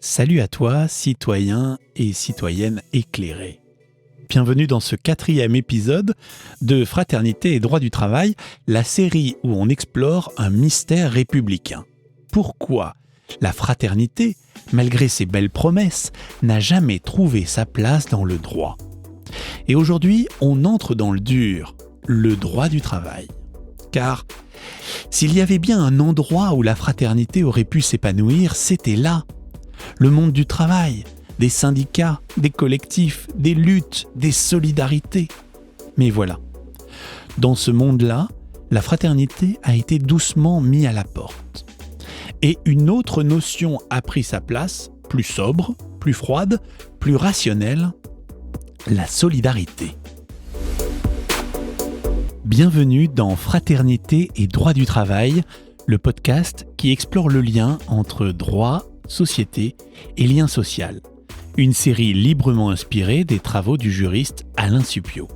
Salut à toi, citoyen et citoyenne éclairés. Bienvenue dans ce 4e épisode de Fraternité et droit du travail, la série où on explore un mystère républicain. Pourquoi la fraternité, malgré ses belles promesses, n'a jamais trouvé sa place dans le droit? Et aujourd'hui, on entre dans le dur, le droit du travail. Car s'il y avait bien un endroit où la fraternité aurait pu s'épanouir, c'était là. Le monde du travail, des syndicats, des collectifs, des luttes, des solidarités. Mais voilà, dans ce monde-là, la fraternité a été doucement mise à la porte. Et une autre notion a pris sa place, plus sobre, plus froide, plus rationnelle, la solidarité. Bienvenue dans Fraternité et droit du travail, le podcast qui explore le lien entre droit, société et lien social. Une série librement inspirée des travaux du juriste Alain Supiot.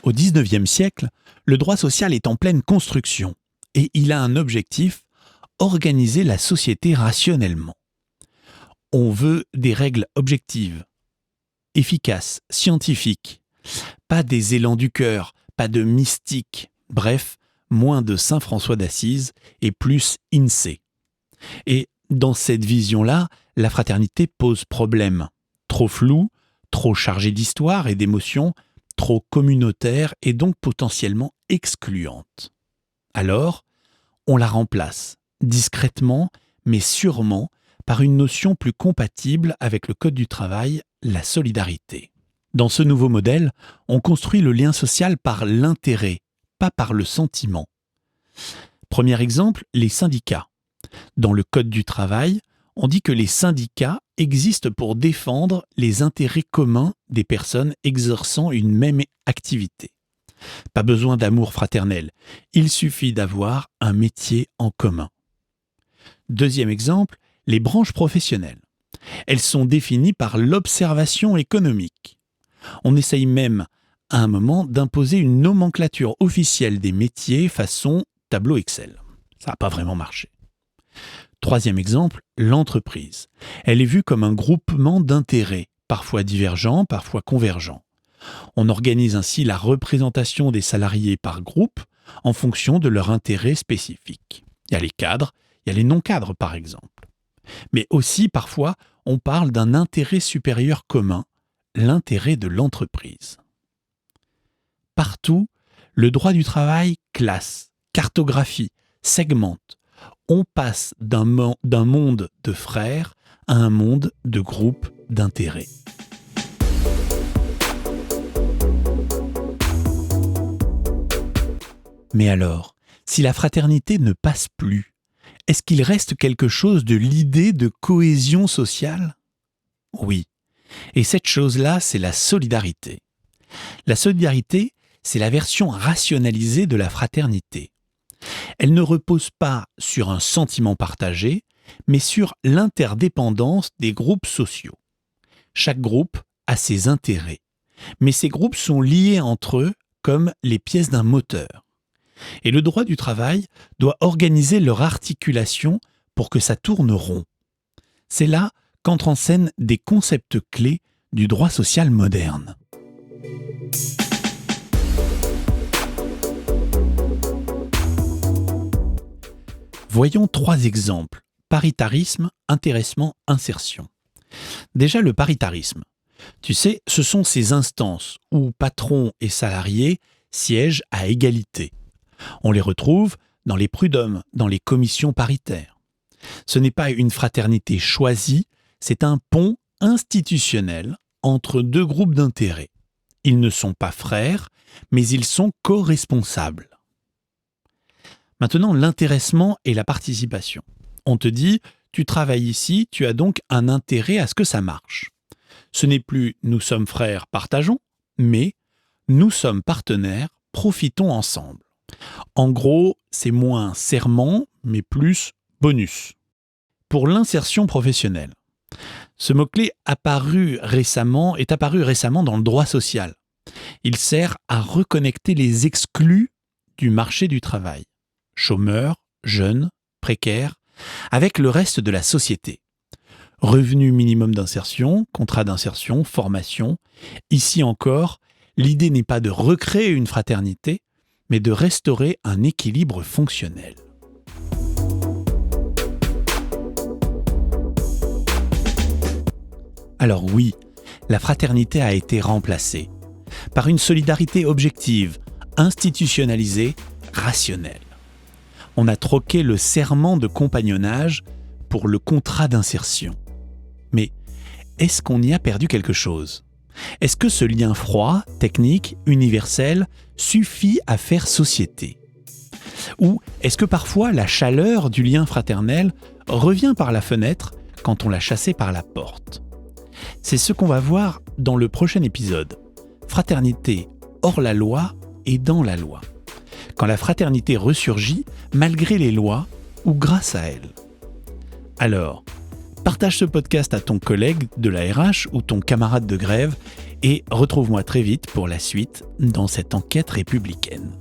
Au XIXe siècle, le droit social est en pleine construction et il a un objectif, organiser la société rationnellement. On veut des règles objectives, efficaces, scientifiques, pas des élans du cœur, pas de mystique, bref, moins de Saint François d'Assise et plus INSEE. Et dans cette vision-là, la fraternité pose problème. Trop floue, trop chargée d'histoire et d'émotions, trop communautaire et donc potentiellement excluante. Alors, on la remplace, discrètement mais sûrement, par une notion plus compatible avec le Code du travail, la solidarité. Dans ce nouveau modèle, on construit le lien social par l'intérêt, pas par le sentiment. Premier exemple, les syndicats. Dans le Code du travail, on dit que les syndicats existent pour défendre les intérêts communs des personnes exerçant une même activité. Pas besoin d'amour fraternel, il suffit d'avoir un métier en commun. Deuxième exemple, les branches professionnelles. Elles sont définies par l'observation économique. On essaye même, à un moment, d'imposer une nomenclature officielle des métiers façon tableau Excel. Ça n'a pas vraiment marché. Troisième exemple, l'entreprise. Elle est vue comme un groupement d'intérêts, parfois divergents, parfois convergents. On organise ainsi la représentation des salariés par groupe en fonction de leurs intérêts spécifiques. Il y a les cadres, il y a les non-cadres par exemple. Mais aussi, parfois, on parle d'un intérêt supérieur commun, l'intérêt de l'entreprise. Partout, le droit du travail classe, cartographie, segmente. On passe d'un monde de frères à un monde de groupes d'intérêts. Mais alors, si la fraternité ne passe plus, est-ce qu'il reste quelque chose de l'idée de cohésion sociale ? Oui. Et cette chose-là, c'est la solidarité. La solidarité, c'est la version rationalisée de la fraternité. Elle ne repose pas sur un sentiment partagé, mais sur l'interdépendance des groupes sociaux. Chaque groupe a ses intérêts, mais ces groupes sont liés entre eux comme les pièces d'un moteur. Et le droit du travail doit organiser leur articulation pour que ça tourne rond. C'est là qu'entrent en scène des concepts clés du droit social moderne. Voyons 3 exemples. Paritarisme, intéressement, insertion. Déjà le paritarisme. Tu sais, ce sont ces instances où patrons et salariés siègent à égalité. On les retrouve dans les prud'hommes, dans les commissions paritaires. Ce n'est pas une fraternité choisie, c'est un pont institutionnel entre 2 groupes d'intérêts. Ils ne sont pas frères, mais ils sont co-responsables. Maintenant, l'intéressement et la participation. On te dit, tu travailles ici, tu as donc un intérêt à ce que ça marche. Ce n'est plus « nous sommes frères, partageons », mais « nous sommes partenaires, profitons ensemble ». En gros, c'est moins serment, mais plus bonus. Pour l'insertion professionnelle, ce mot-clé est apparu récemment dans le droit social. Il sert à reconnecter les exclus du marché du travail. Chômeurs, jeunes, précaires, avec le reste de la société. Revenu minimum d'insertion, contrat d'insertion, formation. Ici encore, l'idée n'est pas de recréer une fraternité, mais de restaurer un équilibre fonctionnel. Alors oui, la fraternité a été remplacée par une solidarité objective, institutionnalisée, rationnelle. On a troqué le serment de compagnonnage pour le contrat d'insertion. Mais est-ce qu'on y a perdu quelque chose ? Est-ce que ce lien froid, technique, universel, suffit à faire société ? Ou est-ce que parfois la chaleur du lien fraternel revient par la fenêtre quand on l'a chassé par la porte ? C'est ce qu'on va voir dans le prochain épisode. Fraternité hors la loi et dans la loi. Quand la fraternité ressurgit malgré les lois ou grâce à elles. Alors, partage ce podcast à ton collègue de la RH ou ton camarade de grève et retrouve-moi très vite pour la suite dans cette enquête républicaine.